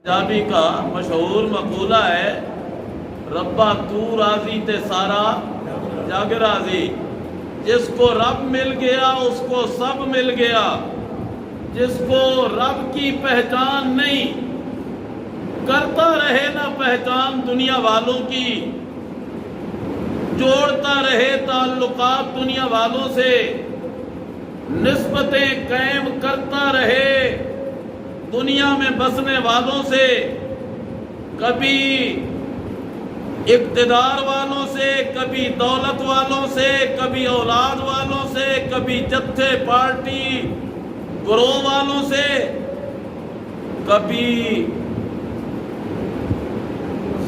پنجابی کا مشہور مقولہ ہے، ربا تو راضی تے سارا جگ راضی۔ جس کو رب مل گیا اس کو سب مل گیا۔ جس کو رب کی پہچان نہیں، کرتا رہے نہ پہچان دنیا والوں کی، جوڑتا رہے تعلقات دنیا والوں سے، نسبتیں قائم کرتا رہے دنیا میں بسنے والوں سے، کبھی اقتدار والوں سے، کبھی دولت والوں سے، کبھی اولاد والوں سے، کبھی جتھے پارٹی گروہ والوں سے، کبھی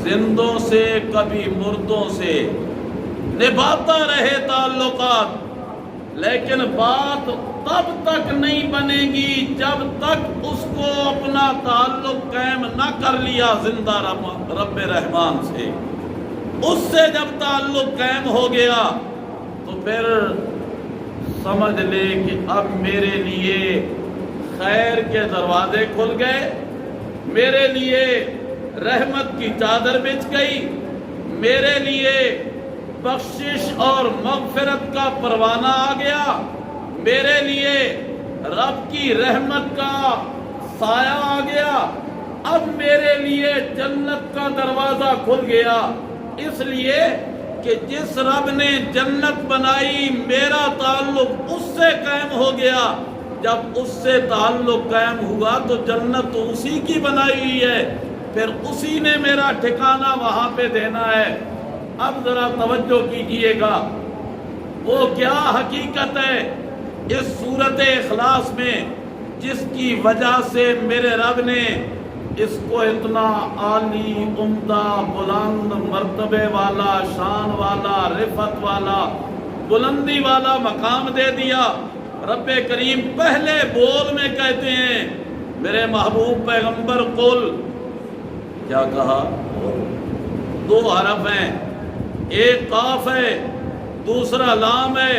زندوں سے، کبھی مردوں سے، نبھاتا رہے تعلقات۔ لیکن بات تب تک نہیں بنے گی جب تک اس کو اپنا تعلق قائم نہ کر لیا زندہ رب رحمان سے۔ اس سے جب تعلق قائم ہو گیا تو پھر سمجھ لے کہ اب میرے لیے خیر کے دروازے کھل گئے، میرے لیے رحمت کی چادر بچھ گئی، میرے لیے بخشش اور مغفرت کا پروانہ آ گیا، میرے لیے رب کی رحمت کا سایہ آ گیا، اب میرے لیے جنت کا دروازہ کھل گیا۔ اس لیے کہ جس رب نے جنت بنائی میرا تعلق اس سے قائم ہو گیا۔ جب اس سے تعلق قائم ہوا تو جنت تو اسی کی بنائی ہوئی ہے، پھر اسی نے میرا ٹھکانہ وہاں پہ دینا ہے۔ اب ذرا توجہ کیجئے گا، وہ کیا حقیقت ہے اس صورت اخلاص میں جس کی وجہ سے میرے رب نے اس کو اتنا عالی، عمدہ، بلند مرتبے والا، شان والا، رفعت والا، بلندی والا مقام دے دیا۔ رب کریم پہلے بول میں کہتے ہیں میرے محبوب پیغمبر قل، کیا کہا؟ دو حرف ہیں، ایک قاف ہے دوسرا لام ہے،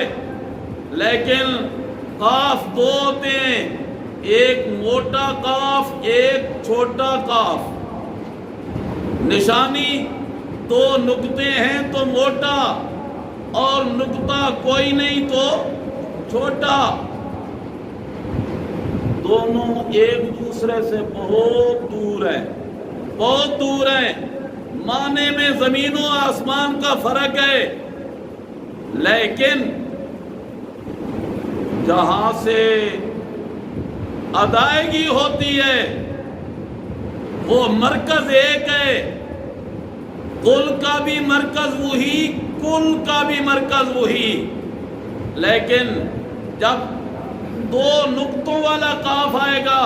لیکن قاف دو ہوتے ہیں، ایک موٹا قاف ایک چھوٹا قاف۔ نشانی دو نقطے ہیں تو موٹا، اور نقطہ کوئی نہیں تو چھوٹا۔ دونوں ایک دوسرے سے بہت دور ہیں، بہت دور ہیں، معنی میں زمین و آسمان کا فرق ہے، لیکن جہاں سے ادائیگی ہوتی ہے وہ مرکز ایک ہے۔ قل کا بھی مرکز وہی، کل کا بھی مرکز وہی، لیکن جب دو نقطوں والا قاف آئے گا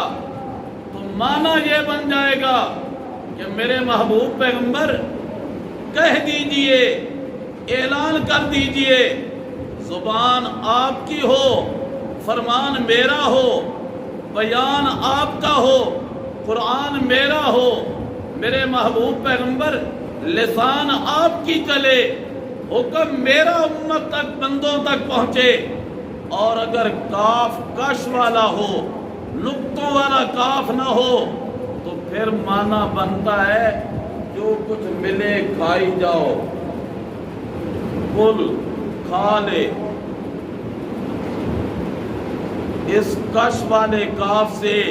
تو معنی یہ بن جائے گا کہ میرے محبوب پیغمبر کہہ دیجئے، اعلان کر دیجئے، زبان آپ کی ہو، فرمان میرا ہو، بیان آپ کا ہو، قرآن میرا ہو، میرے محبوب پیغمبر لسان آپ کی چلے، حکم میرا امت تک، بندوں تک پہنچے۔ اور اگر کاف کش والا ہو، نقطوں والا کاف نہ ہو تو پھر معنی بنتا ہے جو کچھ ملے کھائی جاؤ، کل کھا لے۔ اس کش والے کاف سے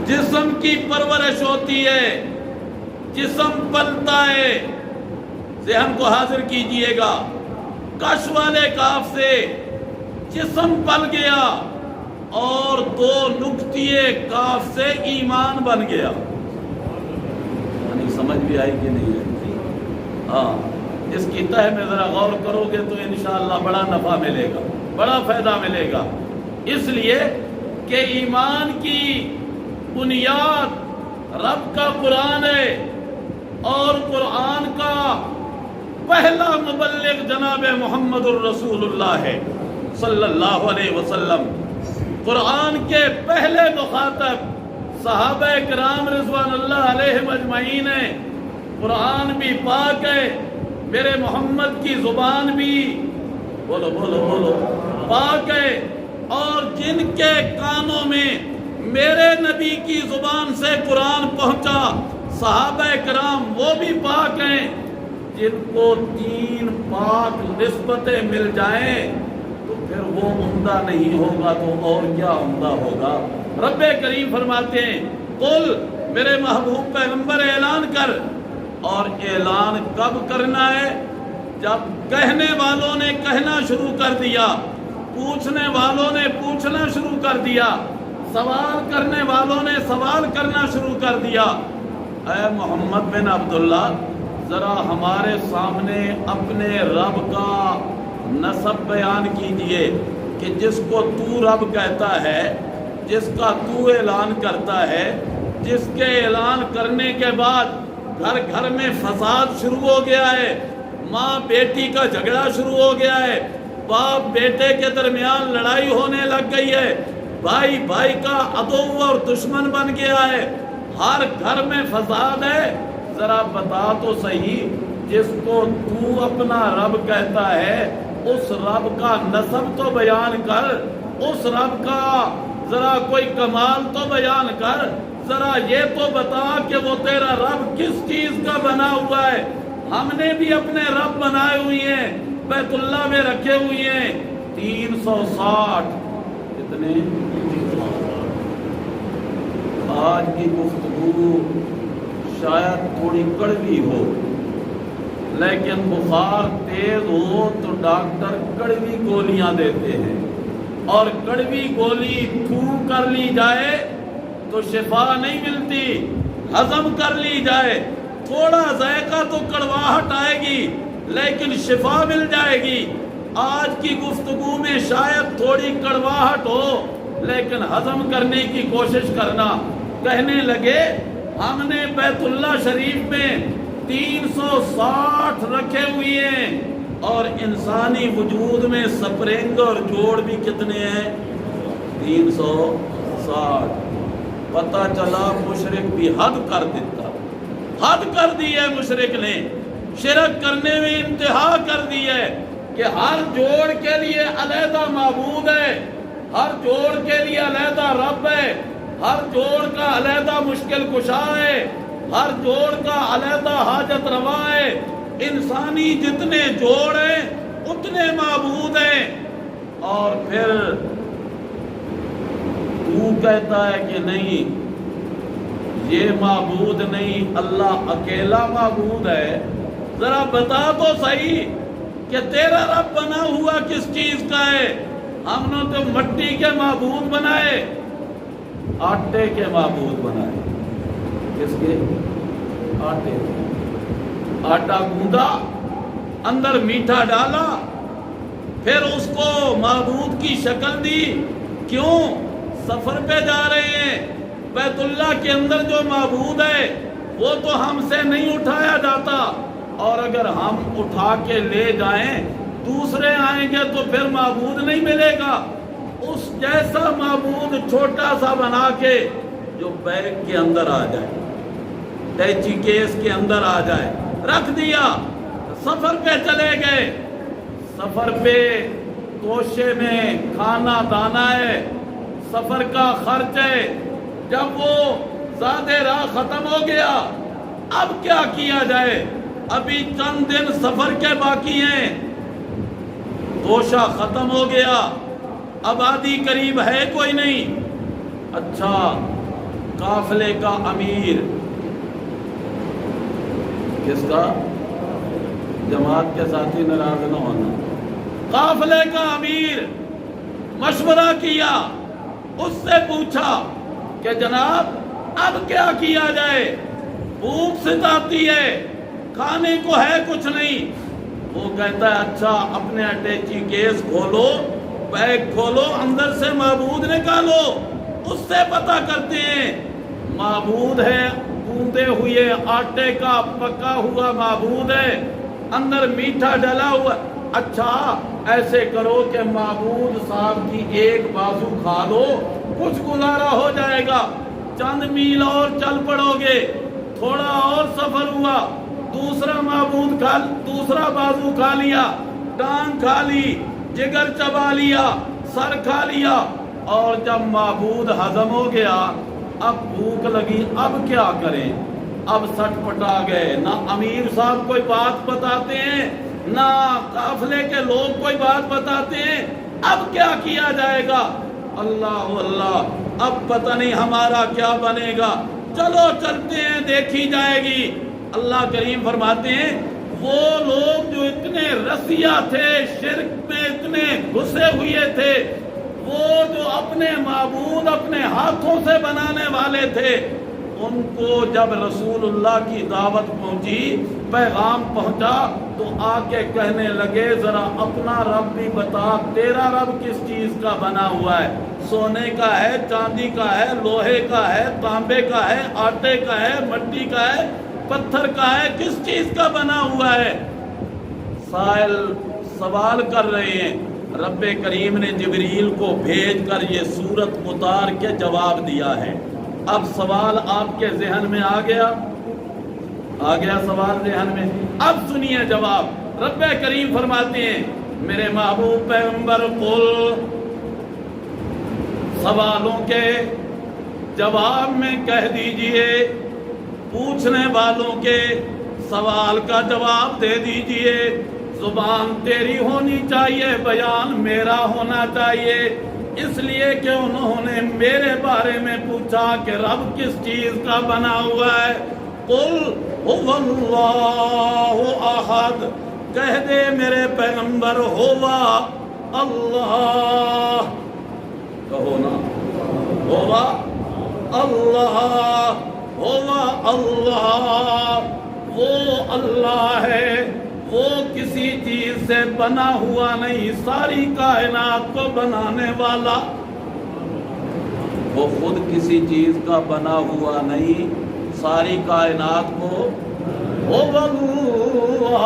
جسم کی پرورش ہوتی ہے، جسم پلتا ہے۔ ذہن کو حاضر کیجئے گا، کش والے کاف سے جسم پل گیا اور دو نقطیے کاف سے ایمان بن گیا۔ یعنی سمجھ بھی آئی کہ نہیں ہے؟ ہاں، اس کی تہ میں ذرا غور کرو گے تو انشاءاللہ بڑا نفع ملے گا، بڑا فائدہ ملے گا۔ اس لیے کہ ایمان کی بنیاد رب کا قرآن ہے، اور قرآن کا پہلا مبلغ جناب محمد الرسول اللہ ہے صلی اللہ علیہ وسلم۔ قرآن کے پہلے مخاطب صحابہ کرام رضوان اللہ علیہم اجمعین ہیں۔ قرآن بھی پاک ہے، میرے محمد کی زبان بھی بولو بولو بولو پاک ہے، اور جن کے کانوں میں میرے نبی کی زبان سے قرآن پہنچا، صحابہ کرام وہ بھی پاک ہیں، جن کو 3 پاک نسبتیں مل جائیں تو پھر وہ عمدہ نہیں ہوگا تو اور کیا عمدہ ہوگا۔ رب کریم فرماتے ہیں قل، میرے محبوب پیغمبر اعلان کر، اور اعلان کب کرنا ہے؟ جب کہنے والوں نے کہنا شروع کر دیا، پوچھنے والوں نے پوچھنا شروع کر دیا، سوال کرنے والوں نے سوال کرنا شروع کر دیا۔ اے محمد بن عبداللہ، ذرا ہمارے سامنے اپنے رب کا نسب بیان کیجئے کہ جس کو تو رب کہتا ہے، جس کا تو اعلان کرتا ہے، جس کے اعلان کرنے کے بعد گھر گھر میں فساد شروع ہو گیا ہے، ماں بیٹی کا جھگڑا شروع ہو گیا ہے، باپ بیٹے کے درمیان لڑائی ہونے لگ گئی ہے، بھائی بھائی کا عدو اور دشمن بن گیا ہے، ہر گھر میں فساد ہے۔ ذرا بتا تو صحیح، جس کو تو اپنا رب کہتا ہے اس رب کا نسب تو بیان کر، اس رب کا ذرا کوئی کمال تو بیان کر، ذرا یہ تو بتا کہ وہ تیرا رب کس چیز کا بنا ہوا ہے۔ ہم نے بھی اپنے رب بنائے ہوئے ہیں، بیت اللہ میں رکھے ہوئے ہیں 360۔ کتنے؟ آج کی گفتگو شاید تھوڑی کڑوی ہو، لیکن بخار تیز ہو تو ڈاکٹر کڑوی گولیاں دیتے ہیں، اور کڑوی گولی تھوک کر لی جائے تو شفا نہیں ملتی، ہضم کر لی جائے تھوڑا ذائقہ تو کڑواہٹ آئے گی لیکن شفا مل جائے گی۔ آج کی گفتگو میں شاید تھوڑی کڑواہٹ ہو لیکن ہضم کرنے کی کوشش کرنا۔ کہنے لگے ہم نے بیت اللہ شریف میں 360 رکھے ہوئے ہیں، اور انسانی وجود میں سپرنگ اور جوڑ بھی کتنے ہیں؟ 360۔ پتہ چلا مشرک بھی حد کر دیتا، حد کر دی ہے مشرک نے، شرک کرنے میں انتہا کر دی ہے کہ ہر جوڑ کے لیے علیحدہ معبود ہے، ہر جوڑ کے لیے علیحدہ رب ہے، ہر جوڑ کا علیحدہ مشکل کشا ہے، ہر جوڑ کا علیحدہ حاجت روا ہے۔ انسانی جتنے جوڑ ہیں اتنے معبود ہیں، اور پھر تو کہتا ہے کہ نہیں یہ معبود نہیں، اللہ اکیلا معبود ہے۔ ذرا بتا تو صحیح کہ تیرا رب بنا ہوا کس چیز کا ہے؟ ہم نے تو مٹی کے معبود بنائے، آٹے کے معبود بنائے۔ کس کے؟ آٹے کے۔ آٹا گوندا، اندر میٹھا ڈالا، پھر اس کو معبود کی شکل دی۔ کیوں؟ سفر پہ جا رہے ہیں، بیت اللہ کے اندر جو معبود ہے وہ تو ہم سے نہیں اٹھایا جاتا، اور اگر ہم اٹھا کے لے جائیں دوسرے آئیں گے تو پھر معبود نہیں ملے گا۔ اس جیسا معبود چھوٹا سا بنا کے جو بیگ کے اندر آ جائے، ٹیچی کیس کے اندر آ جائے، رکھ دیا۔ سفر پہ چلے گئے، سفر پہ توشے میں کھانا دانا ہے، سفر کا خرچ ہے۔ جب وہ زیادہ راہ ختم ہو گیا، اب کیا کیا جائے؟ ابھی چند دن سفر کے باقی ہیں، توشہ ختم ہو گیا، آبادی قریب ہے کوئی نہیں۔ اچھا، قافلے کا امیر، کس کا؟ جماعت کے ساتھی ناراض نہ ہونا۔ قافلے کا امیر مشورہ کیا، اس سے پوچھا کہ جناب اب کیا کیا جائے؟ بھوک ستاتی ہے، کھانے کو ہے کچھ نہیں۔ وہ کہتا ہے اچھا اپنے اٹیچی کیس کھولو، بیگ کھولو، اندر سے معبود نکالو، اس سے پتہ کرتے ہیں۔ معبود ہے گوندے ہوئے آٹے کا پکا ہوا معبود ہے، اندر میٹھا ڈلا ہوا۔ اچھا ایسے کرو کہ معبود صاحب کی ایک بازو کھا لو، کچھ گزارا ہو جائے گا۔ چند میل اور چل پڑو گے، تھوڑا اور سفر ہوا، دوسرا معبود کھا، دوسرا بازو کھا لیا، ٹانگ کھا لی، جگر چبا لیا، سر کھا لیا، اور جب معبود ہضم ہو گیا، اب بھوک لگی، اب کیا کریں؟ اب سٹ پٹا گئے، نہ امیر صاحب کوئی بات بتاتے ہیں، نہ قافلے کے لوگ کوئی بات بتاتے ہیں، اب کیا کیا جائے گا؟ اللہ اللہ، اب پتہ نہیں ہمارا کیا بنے گا، چلو چلتے ہیں، دیکھی جائے گی۔ اللہ کریم فرماتے ہیں وہ لوگ جو اتنے رسیا تھے، شرک میں اتنے گھسے ہوئے تھے، وہ جو اپنے معبود اپنے ہاتھوں سے بنانے والے تھے، ان کو جب رسول اللہ کی دعوت پہنچی، پیغام پہنچا، تو آ کے کہنے لگے ذرا اپنا رب بھی بتا، تیرا رب کس چیز کا بنا ہوا ہے؟ سونے کا ہے، چاندی کا ہے، لوہے کا ہے، تانبے کا ہے، آٹے کا ہے، مٹی کا ہے، پتھر کا ہے، کس چیز کا بنا ہوا ہے؟ سائل سوال کر رہے ہیں، رب کریم نے جبریل کو بھیج کر یہ سورت اتار کے جواب دیا ہے۔ اب سوال آپ کے ذہن میں آ گیا سوال ذہن میں، اب سنیے جواب۔ رب کریم فرماتے ہیں میرے محبوب پیغمبر قل، سوالوں کے جواب میں کہہ دیجئے، پوچھنے والوں کے سوال کا جواب دے دیجئے، زبان تیری ہونی چاہیے، بیان میرا ہونا چاہیے، اس لیے کہ انہوں نے میرے بارے میں پوچھا کہ رب کس چیز کا بنا ہوا ہے۔ قل هو اللہ احد، کہہ دے میرے پیغمبر ہوا اللہ، کہو نا ہوا اللہ، ہوا اللہ، وہ اللہ ہے، وہ کسی چیز سے بنا ہوا نہیں، ساری کائنات کو بنانے والا، وہ خود کسی چیز کا بنا ہوا نہیں، ساری کائنات کو هو اللہ،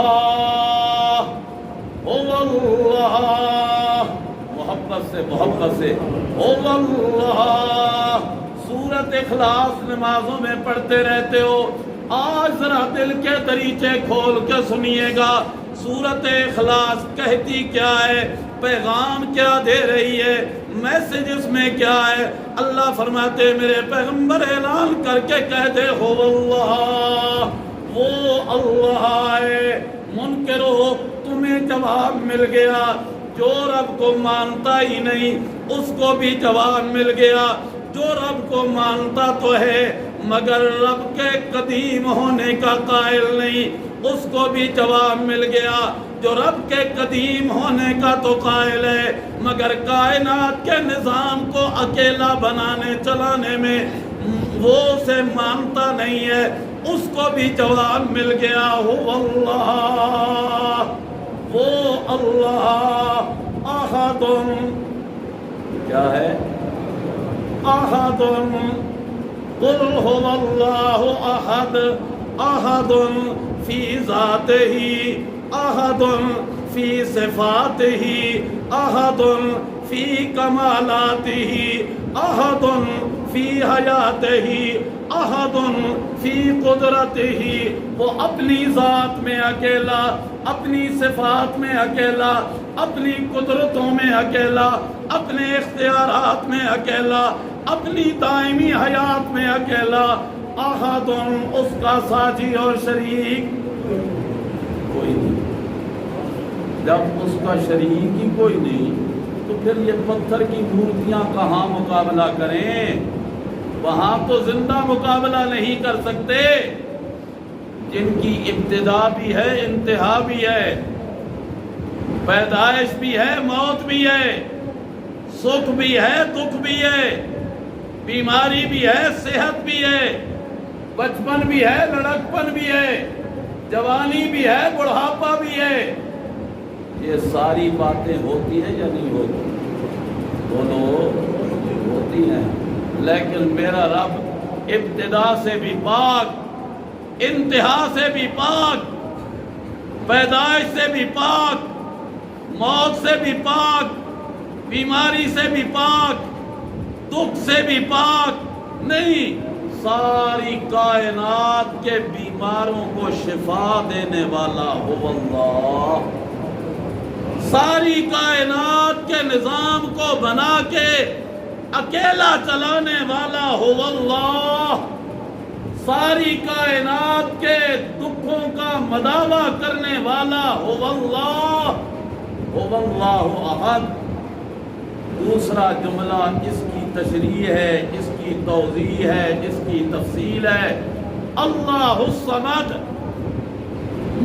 هو اللہ، محبت سے هو اللہ۔ سورت اخلاص نمازوں میں پڑھتے رہتے ہو، آج ذرا دل کے دریچے کھول کے سنیے گا، سورت اخلاص کہتی کیا ہے، پیغام کیا دے رہی ہے، میسج اس میں کیا ہے۔ اللہ فرماتے میرے پیغمبر اعلان کر کے کہہ دے ہو اللہ، وہ اللہ ہے۔ منکرو، تمہیں جواب مل گیا، جو رب کو مانتا ہی نہیں اس کو بھی جواب مل گیا، جو رب کو مانتا تو ہے مگر رب کے قدیم ہونے کا قائل نہیں اس کو بھی جواب مل گیا، جو رب کے قدیم ہونے کا تو قائل ہے مگر کائنات کے نظام کو اکیلا بنانے چلانے میں وہ اسے مانتا نہیں ہے، اس کو بھی جواب مل گیا، ہو اللہ، وہ اللہ، احد، کیا ہے؟ احد، قل هو اللہ احد، احد فی ذاتہ، احد فی صفاتہ، احد فی کمالاتہ، احد فی حیاتہ، احد فی قدرتہ، وہ اپنی ذات میں اکیلا، اپنی صفات میں اکیلا، اپنی قدرتوں میں اکیلا، اپنے اختیارات میں اکیلا، اپنی دائمی حیات میں اکیلا، احد، اس کا ساجی اور شریک کوئی نہیں۔ جب اس کا شریک ہی کوئی نہیں تو پھر یہ پتھر کی مورتیاں کہاں مقابلہ کریں؟ وہاں تو زندہ مقابلہ نہیں کر سکتے، جن کی ابتدا بھی ہے انتہا بھی ہے، پیدائش بھی ہے موت بھی ہے، سکھ بھی ہے دکھ بھی ہے، بیماری بھی ہے صحت بھی ہے، بچپن بھی ہے لڑکپن بھی ہے، جوانی بھی ہے بڑھاپا بھی ہے، یہ ساری باتیں ہوتی ہیں یا نہیں ہوتی؟ دونوں ہوتی ہیں، لیکن میرا رب ابتدا سے بھی پاک، انتہا سے بھی پاک، پیدائش سے بھی پاک، موت سے بھی پاک، بیماری سے بھی پاک، دکھ سے بھی پاک نہیں، ساری کائنات کے بیماروں کو شفا دینے والا ہو اللہ، ساری کائنات کے نظام کو بنا کے اکیلا چلانے والا ہو اللہ، ساری کائنات کے دکھوں کا مداوع کرنے والا ہو اللہ، ہو اللہ احد۔ دوسرا جملہ اس کی تشریح ہے، اس کی توضیح ہے، اس کی تفصیل ہے، اللہ الصمد۔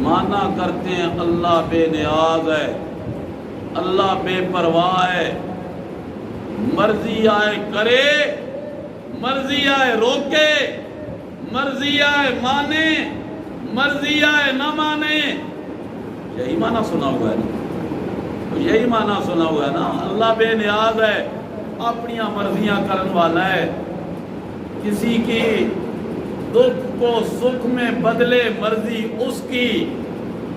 مانا کرتے ہیں اللہ بے نیاز ہے، اللہ بے پرواہ ہے، مرضی آئے کرے، مرضی آئے روکے، مرضی آئے مانے، مرضی آئے نہ مانے۔ یہی معنی سنا ہوا ہے نا، یہی معنی سنا ہوا ہے نا۔ اللہ بے نیاز ہے، اپنی مرضیاں کرنے والا ہے، کسی کی دکھ کو سکھ میں بدلے مرضی اس کی،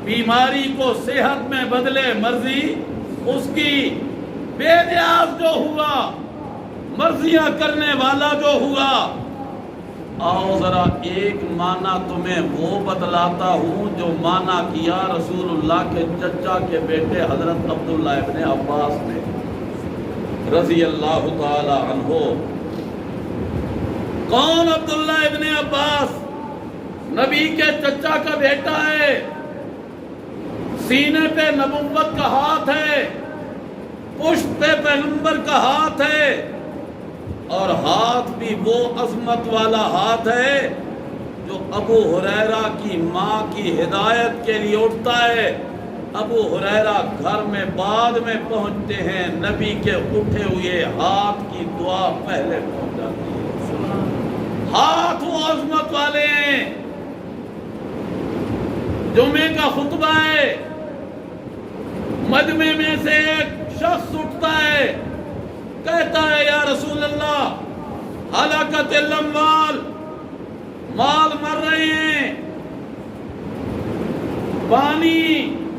بیماری کو صحت میں بدلے مرضی اس کی۔ بے نیاز جو ہوا، مرضیاں کرنے والا جو ہوا۔ آؤ ذرا ایک معنی تمہیں وہ بتلاتا ہوں جو معنی کیا رسول اللہ کے چچا کے بیٹے حضرت عبداللہ ابن عباس نے رضی اللہ تعالی عنہ۔ کون عبداللہ ابن عباس؟ نبی کے چچا کا بیٹا ہے، سینے پہ نبوت کا ہاتھ ہے، پشت پہ پیغمبر کا ہاتھ ہے، اور ہاتھ بھی وہ عظمت والا ہاتھ ہے جو ابو ہریرہ کی ماں کی ہدایت کے لیے اٹھتا ہے۔ ابو ہریرہ گھر میں بعد میں پہنچتے ہیں، نبی کے اٹھے ہوئے ہاتھ کی دعا پہلے پہنچ جاتی ہے۔ ہاتھ وہ عظمت والے ہیں۔ جمعے کا خطبہ ہے، مجمع میں سے ایک شخص اٹھتا ہے، کہتا ہے یا رسول اللہ ہلاکت الاموال، مال مر رہے ہیں، پانی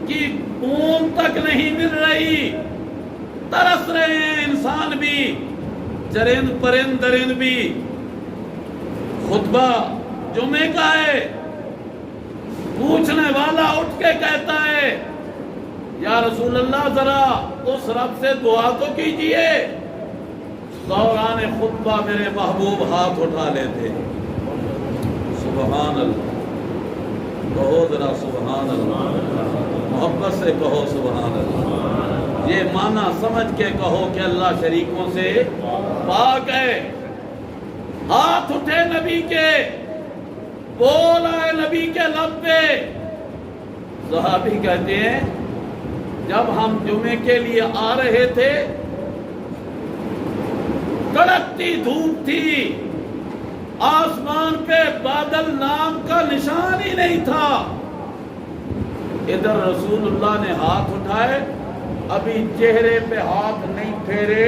کی بوند تک نہیں مل رہی، ترس رہے ہیں انسان بھی، چرند پرند درند بھی۔ خطبہ جمعے کا ہے، پوچھنے والا اٹھ کے کہتا ہے یا رسول اللہ ذرا اس رب سے دعا تو کیجئے۔ دوران خطبہ میرے محبوب ہاتھ اٹھا لیتے، سبحان اللہ، کہو ذرا سبحان اللہ، محبت سے کہو سبحان اللہ۔ یہ معنی سمجھ کے کہو کہ اللہ شریکوں سے پاک ہے۔ ہاتھ اٹھے نبی کے، بول آئے نبی کے لب پہ۔ صحابی کہتے ہیں جب ہم جمعے کے لیے آ رہے تھے، کڑکتی دھوپ تھی، آسمان پہ بادل نام کا نشان ہی نہیں تھا۔ ادھر رسول اللہ نے ہاتھ اٹھائے، ابھی چہرے پہ ہاتھ نہیں پھیرے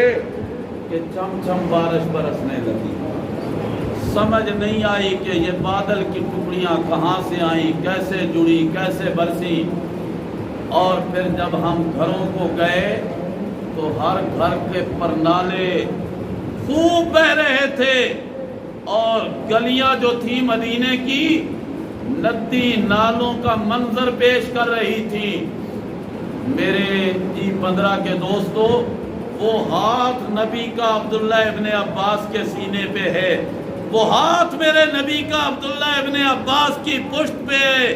کہ چم چم بارش برسنے لگی۔ سمجھ نہیں آئی کہ یہ بادل کی ٹکڑیاں کہاں سے آئیں، کیسے جڑی، کیسے برسی۔ اور پھر جب ہم گھروں کو گئے تو ہر گھر کے پرنالے خوب بہ رہے تھے، اور گلیاں جو تھی مدینے کی ندی نالوں کا منظر پیش کر رہی تھی۔ میرے G15 کے دوستو، وہ ہاتھ نبی کا عبداللہ ابن عباس کے سینے پہ ہے، وہ ہاتھ میرے نبی کا عبداللہ ابن عباس کی پشت پہ ہے،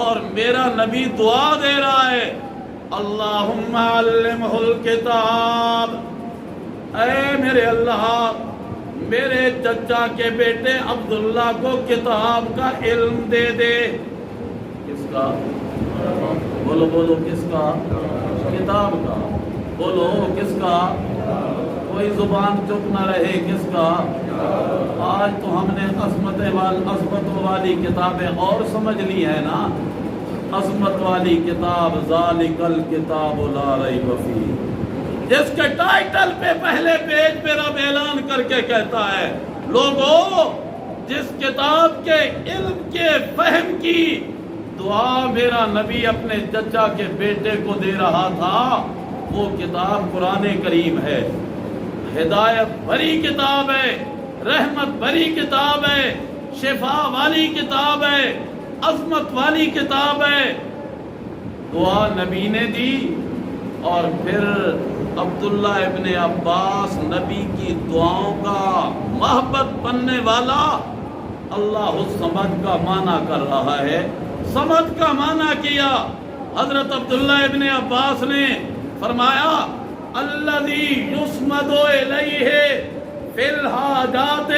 اور میرا نبی دعا دے رہا ہے اللہم علمہ الکتاب، اے میرے اللہ میرے چچا کے بیٹے عبداللہ کو کتاب کا علم دے دے۔ کس کا؟ بولو بولو، کس کا؟ کتاب کا۔ بولو کس کا؟ کوئی زبان چپ نہ رہے، کس کا؟ آج تو ہم نے عظمتوں والی کتابیں اور سمجھ لی ہے نا۔ عظمت والی کتاب ذالک الکتاب لا ریب فیہ، جس کے ٹائٹل پہ پہلے پیج پہ رب اعلان کر کے کہتا ہے لوگوں، جس کتاب کے علم کے فہم کی دعا میرا نبی اپنے چچا کے بیٹے کو دے رہا تھا، وہ کتاب قرآن کریم ہے۔ ہدایت بھری کتاب ہے، رحمت بھری کتاب ہے، شفا والی کتاب ہے، عظمت والی کتاب ہے۔ دعا نبی نے دی، اور پھر عبداللہ ابن عباس نبی کی دعاؤں کا محبت بننے والا اللہ الصمد کا معنی کر رہا ہے. صمد کا معنی کیا. حضرت عبداللہ ابن عباس نے فرمایا الذی یصمد الیہ فی الحاجات.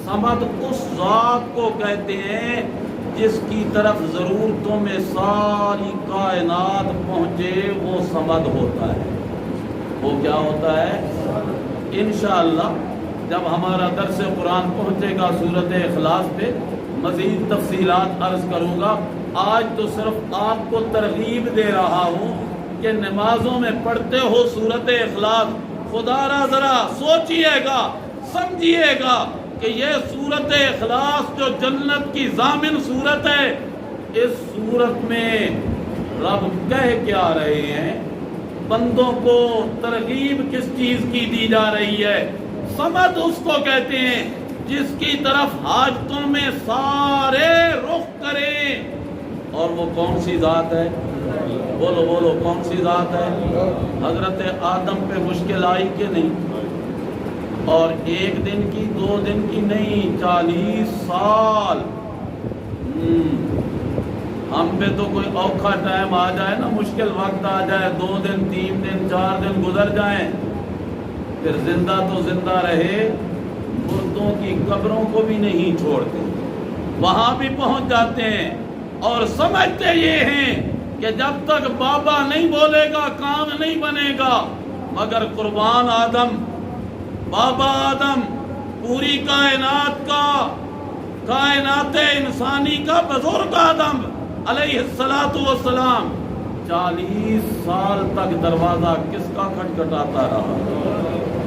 صمد اس ذات کو کہتے ہیں جس کی طرف ضرورتوں میں ساری کائنات پہنچے وہ صمد ہوتا ہے. وہ کیا ہوتا ہے؟ انشاءاللہ جب ہمارا درس قرآن پہنچے گا سورۃ اخلاص پہ مزید تفصیلات عرض کروں گا. آج تو صرف آپ کو ترغیب دے رہا ہوں کہ نمازوں میں پڑھتے ہو سورۃ اخلاص. خدا را ذرا سوچئے گا، سمجھیے گا کہ یہ سورۃ اخلاص جو جنت کی ضامن سورت ہے، اس سورت میں رب کہہ کیا رہے ہیں، بندوں کو ترغیب کس چیز کی دی جا رہی ہے. صمد اس کو کہتے ہیں جس کی طرف حاجتوں میں سارے رخ کریں. اور وہ کون سی ذات ہے؟ بولو بولو، کون سی ذات ہے؟ حضرت آدم پہ مشکل آئی کہ نہیں؟ اور ایک دن کی، 2 دن کی نہیں، 40 سال. ہم پہ تو کوئی اوکھا ٹائم آ جائے نا، مشکل وقت آ جائے، 2 دن 3 دن 4 دن گزر جائیں، پھر زندہ تو زندہ رہے، مردوں کی قبروں کو بھی نہیں چھوڑتے، وہاں بھی پہنچ جاتے ہیں. اور سمجھتے یہ ہیں کہ جب تک بابا نہیں بولے گا کام نہیں بنے گا. مگر قربان آدم، بابا آدم، پوری کائنات کا، کائنات انسانی کا بزرگ آدم علیہ السلام 40 سال تک دروازہ کس کا کھٹکھٹاتا رہا؟